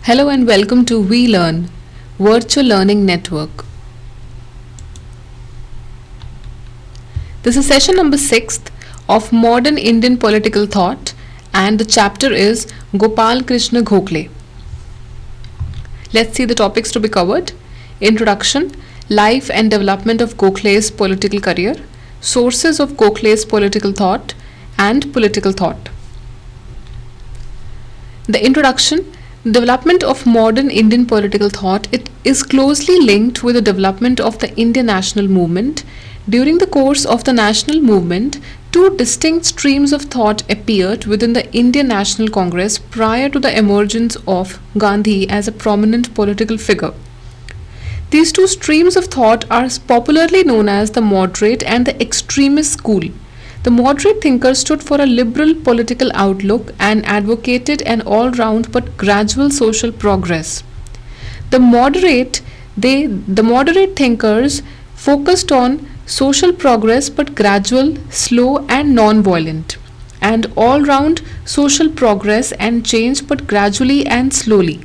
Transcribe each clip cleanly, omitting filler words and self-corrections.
Hello and welcome to We Learn, Virtual Learning Network. This is session number 6 of Modern Indian Political Thought, and the chapter is Gopal Krishna Gokhale. Let's see the topics to be covered. Introduction, life and development of Gokhale's political career, sources of Gokhale's political thought, and political thought. The introduction. Development of modern Indian political thought, it is closely linked with the development of the Indian national movement. During the course of the national movement, two distinct streams of thought appeared within the Indian National Congress prior to the emergence of Gandhi as a prominent political figure. These two streams of thought are popularly known as the moderate and the extremist school. The moderate thinker stood for a liberal political outlook and advocated an all-round but gradual social progress. The moderate thinkers focused on social progress but gradual, slow and non-violent, and all-round social progress and change but gradually and slowly.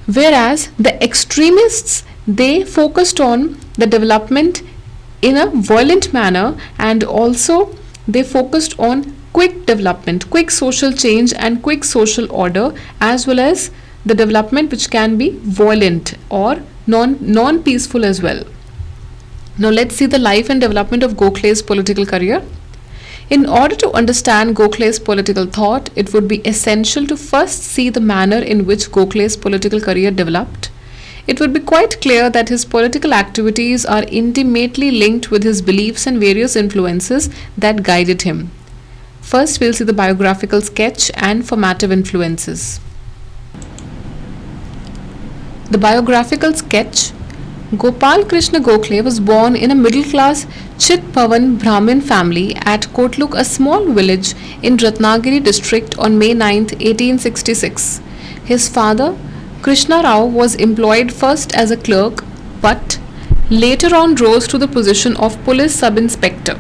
Whereas the extremists, they focused on the development in a violent manner, and also they focused on quick development, quick social change and quick social order, as well as the development which can be violent or non-peaceful as well. Now let's see the life and development of Gokhale's political career. In order to understand Gokhale's political thought, it would be essential to first see the manner in which Gokhale's political career developed. It would be quite clear that his political activities are intimately linked with his beliefs and various influences that guided him. First, we'll see the biographical sketch and formative influences. The biographical sketch. Gopal Krishna Gokhale was born in a middle-class Chitpavan Brahmin family at Kotluk, a small village in Ratnagiri district, on May 9, 1866. His father, Krishna Rao, was employed first as a clerk but later on rose to the position of police sub-inspector.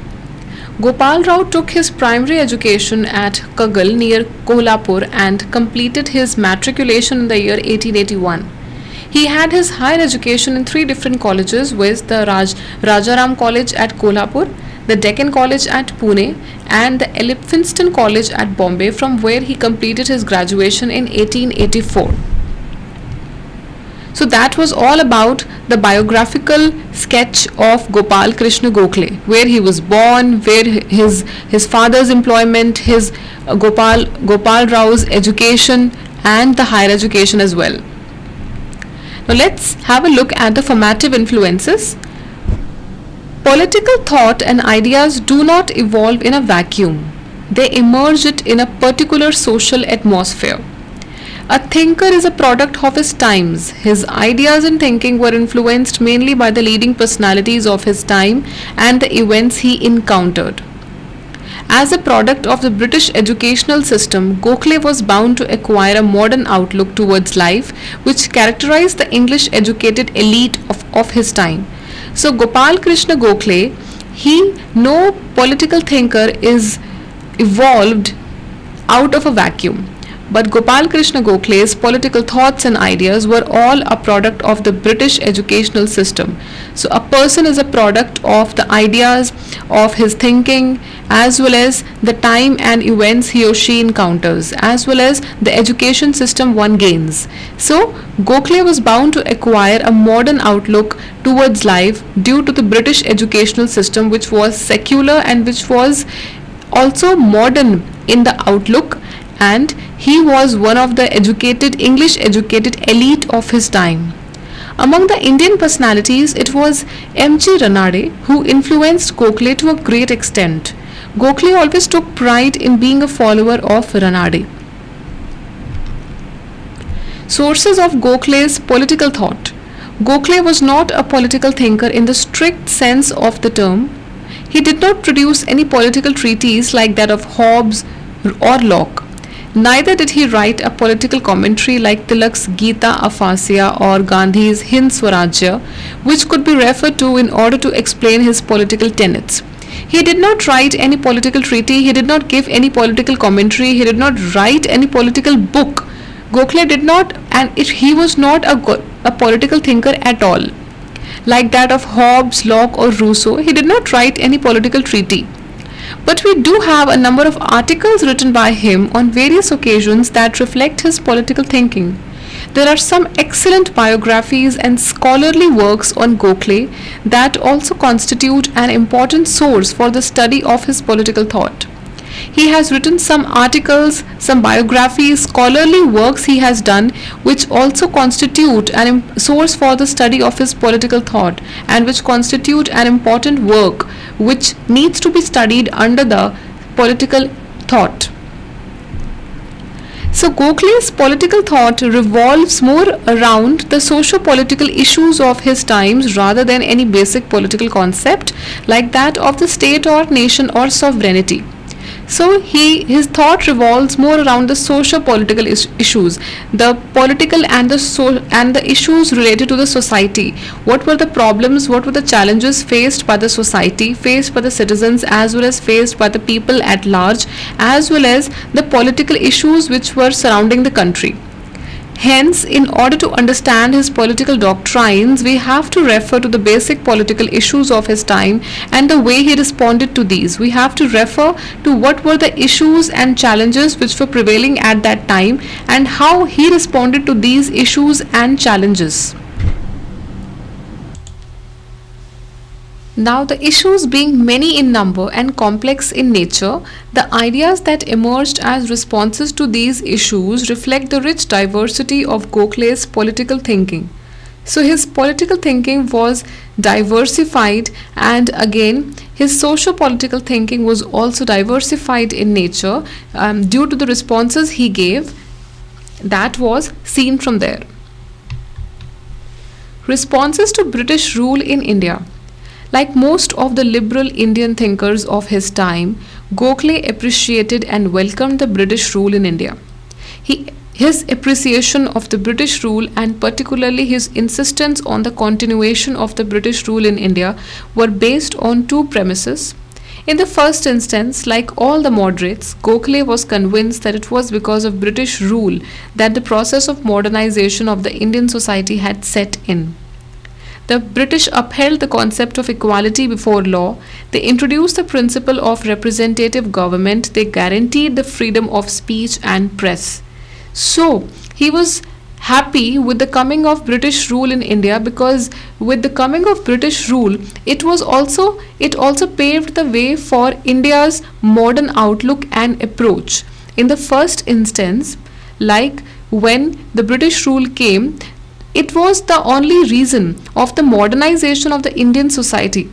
Gopal Rao took his primary education at Kagal near Kolhapur and completed his matriculation in the year 1881. He had his higher education in three different colleges, with the Rajaram College at Kolhapur, the Deccan College at Pune and the Elphinstone College at Bombay, from where he completed his graduation in 1884. So that was all about the biographical sketch of Gopal Krishna Gokhale, where he was born, where his father's employment, his Gopal Rao's education and the higher education as well. Now let's have a look at the formative influences. Political thought and ideas do not evolve in a vacuum. They emerge in a particular social atmosphere. A thinker is a product of his times. His ideas and thinking were influenced mainly by the leading personalities of his time and the events he encountered. As a product of the British educational system, Gokhale was bound to acquire a modern outlook towards life which characterized the English educated elite of his time. So Gopal Krishna Gokhale, no political thinker is evolved out of a vacuum. But Gopal Krishna Gokhale's political thoughts and ideas were all a product of the British educational system. So a person is a product of the ideas of his thinking, as well as the time and events he or she encounters, as well as the education system one gains. So Gokhale was bound to acquire a modern outlook towards life due to the British educational system, which was secular and which was also modern in the outlook, and he was one of the English educated elite of his time. Among the Indian personalities, it was M.G. Ranade who influenced Gokhale to a great extent. Gokhale always took pride in being a follower of Ranade. Sources of Gokhale's political thought. Gokhale was not a political thinker in the strict sense of the term. He did not produce any political treatise like that of Hobbes or Locke. Neither did he write a political commentary like Tilak's Gita Aphasia or Gandhi's Hind Swarajya, which could be referred to in order to explain his political tenets. He did not write any political treaty, he did not give any political commentary, he did not write any political book. Gokhale did not, and he was not a political thinker at all. Like that of Hobbes, Locke, or Rousseau, he did not write any political treaty. But we do have a number of articles written by him on various occasions that reflect his political thinking. There are some excellent biographies and scholarly works on Gokhale that also constitute an important source for the study of his political thought. He has written some articles, some biographies, scholarly works he has done, which also constitute an source for the study of his political thought and which constitute an important work which needs to be studied under the political thought. So Gokhale's political thought revolves more around the socio-political issues of his times rather than any basic political concept like that of the state or nation or sovereignty. So his thought revolves more around the socio-political issues, the political and the issues related to the society. What were the problems, what were the challenges faced by the society, faced by the citizens, as well as faced by the people at large, as well as the political issues which were surrounding the country. Hence, in order to understand his political doctrines, we have to refer to the basic political issues of his time and the way he responded to these. We have to refer to what were the issues and challenges which were prevailing at that time and how he responded to these issues and challenges. Now, the issues being many in number and complex in nature, the ideas that emerged as responses to these issues reflect the rich diversity of Gokhale's political thinking. So, his political thinking was diversified, and again, his socio-political thinking was also diversified in nature due to the responses he gave that was seen from there. Responses to British rule in India. Like most of the liberal Indian thinkers of his time, Gokhale appreciated and welcomed the British rule in India. His appreciation of the British rule and particularly his insistence on the continuation of the British rule in India were based on two premises. In the first instance, like all the moderates, Gokhale was convinced that it was because of British rule that the process of modernization of the Indian society had set in. The British upheld the concept of equality before law, they introduced the principle of representative government, they guaranteed the freedom of speech and press. So, he was happy with the coming of British rule in India because with the coming of British rule, it also paved the way for India's modern outlook and approach. In the first instance, like when the British rule came, it was the only reason of the modernization of the Indian society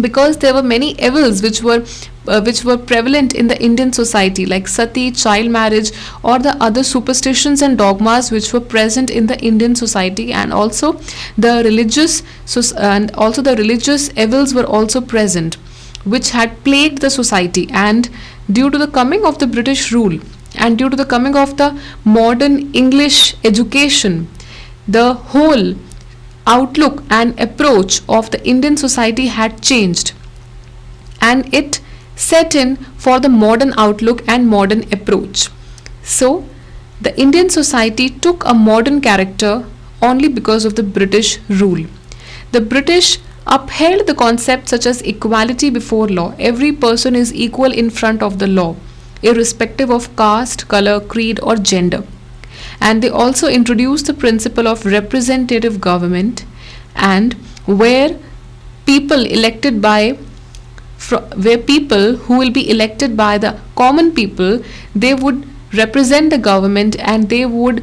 because there were many evils which were prevalent in the Indian society like sati, child marriage, or the other superstitions and dogmas which were present in the Indian society, and also the religious evils were also present which had plagued the society. And due to the coming of the British rule and due to the coming of the modern English education, the whole outlook and approach of the Indian society had changed and it set in for the modern outlook and modern approach. So, the Indian society took a modern character only because of the British rule. The British upheld the concepts such as equality before law. Every person is equal in front of the law, irrespective of caste, color, creed, or gender. And they also introduced the principle of representative government, and where people who will be elected by the common people, they would represent the government and they would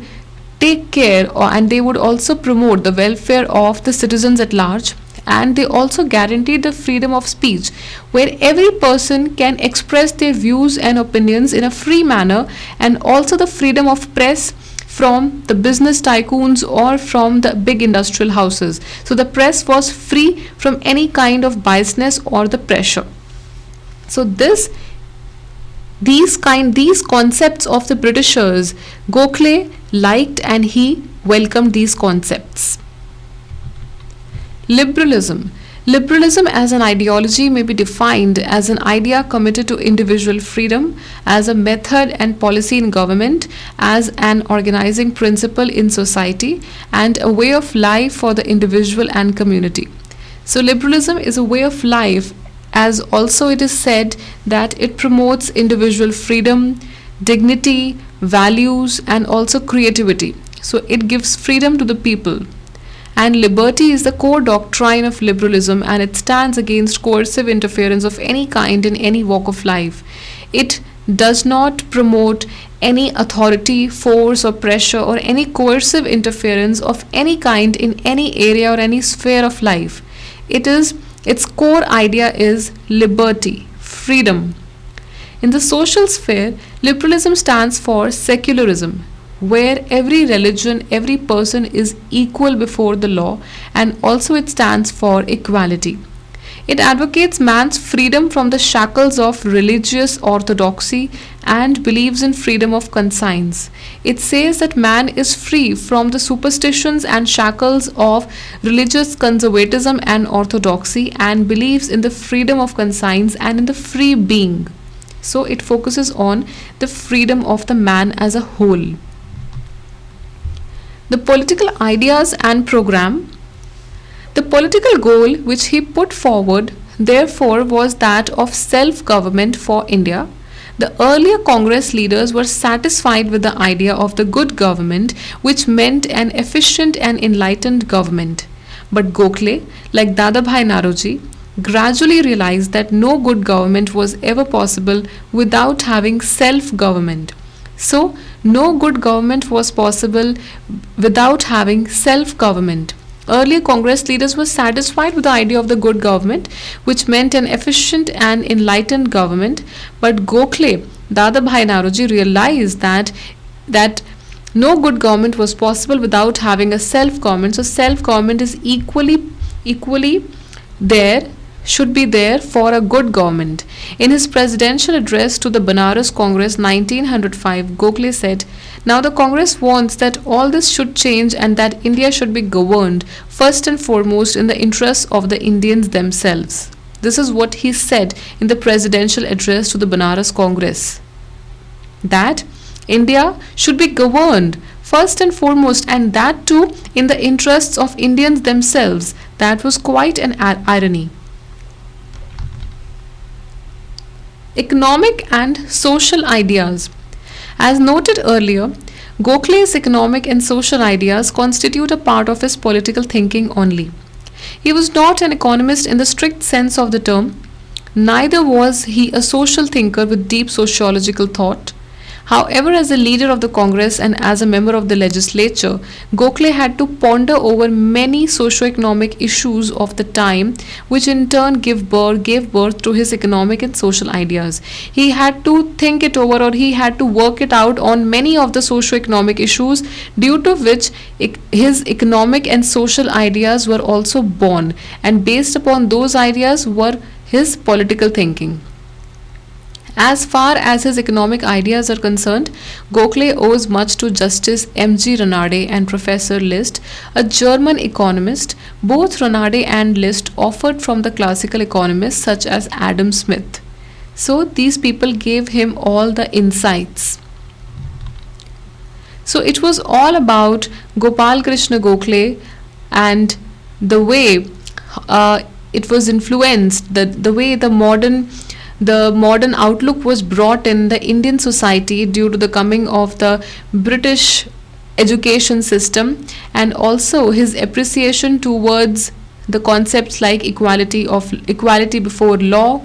take care and they would also promote the welfare of the citizens at large. And they also guaranteed the freedom of speech, where every person can express their views and opinions in a free manner, and also the freedom of press from the business tycoons or from the big industrial houses. So the press was free from any kind of biasness or the pressure. So these concepts of the Britishers, Gokhale liked and he welcomed these concepts. Liberalism. Liberalism as an ideology may be defined as an idea committed to individual freedom, as a method and policy in government, as an organizing principle in society, and a way of life for the individual and community. So, liberalism is a way of life, as also it is said that it promotes individual freedom, dignity, values, and also creativity. So, it gives freedom to the people. And liberty is the core doctrine of liberalism, and it stands against coercive interference of any kind in any walk of life. It does not promote any authority, force, or pressure, or any coercive interference of any kind in any area or any sphere of life. Its core idea is liberty, freedom. In the social sphere, liberalism stands for secularism, where every religion, every person is equal before the law, and also it stands for equality. It advocates man's freedom from the shackles of religious orthodoxy and believes in freedom of conscience. It says that man is free from the superstitions and shackles of religious conservatism and orthodoxy and believes in the freedom of conscience and in the free being. So it focuses on the freedom of the man as a whole. The political ideas and program. The political goal which he put forward, therefore, was that of self-government for India. The earlier Congress leaders were satisfied with the idea of the good government, which meant an efficient and enlightened government. But Gokhale, like Dadabhai Naoroji, gradually realized that no good government was ever possible without having self-government. So, no good government was possible without having self-government. Earlier Congress leaders were satisfied with the idea of the good government, which meant an efficient and enlightened government. But Gokhale, Dadabhai Naoroji, realized that no good government was possible without having a self-government. So self-government is equally there, should be there for a good government. In his presidential address to the Banaras Congress 1905, Gokhale said, "Now the Congress wants that all this should change and that India should be governed first and foremost in the interests of the Indians themselves." This is what he said in the presidential address to the Banaras Congress. That India should be governed first and foremost, and that too in the interests of Indians themselves. That was quite an irony. Economic and social ideas. As noted earlier, Gokhale's economic and social ideas constitute a part of his political thinking only. He was not an economist in the strict sense of the term, neither was he a social thinker with deep sociological thought. However, as a leader of the Congress and as a member of the legislature, Gokhale had to ponder over many socio-economic issues of the time, which in turn gave birth to his economic and social ideas. He had to think it over, or he had to work it out on many of the socio-economic issues, due to which his economic and social ideas were also born, and based upon those ideas were his political thinking. As far as his economic ideas are concerned, Gokhale owes much to Justice M.G. Ranade and Professor List, a German economist. Both Ranade and List offered from the classical economists such as Adam Smith. So these people gave him all the insights. So it was all about Gopal Krishna Gokhale and the way it was influenced, the way the modern outlook was brought in the Indian society due to the coming of the British education system, and also his appreciation towards the concepts like equality before law,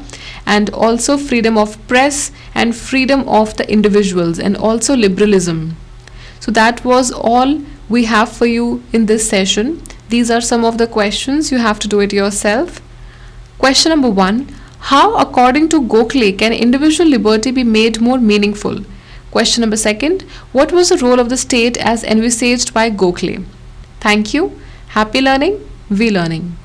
and also freedom of press and freedom of the individuals, and also liberalism. So that was all we have for you in this session. These are some of the questions. You have to do it yourself. Question number 1. How, according to Gokhale, can individual liberty be made more meaningful? Question number 2. What was the role of the state as envisaged by Gokhale? Thank you. Happy learning. We learning.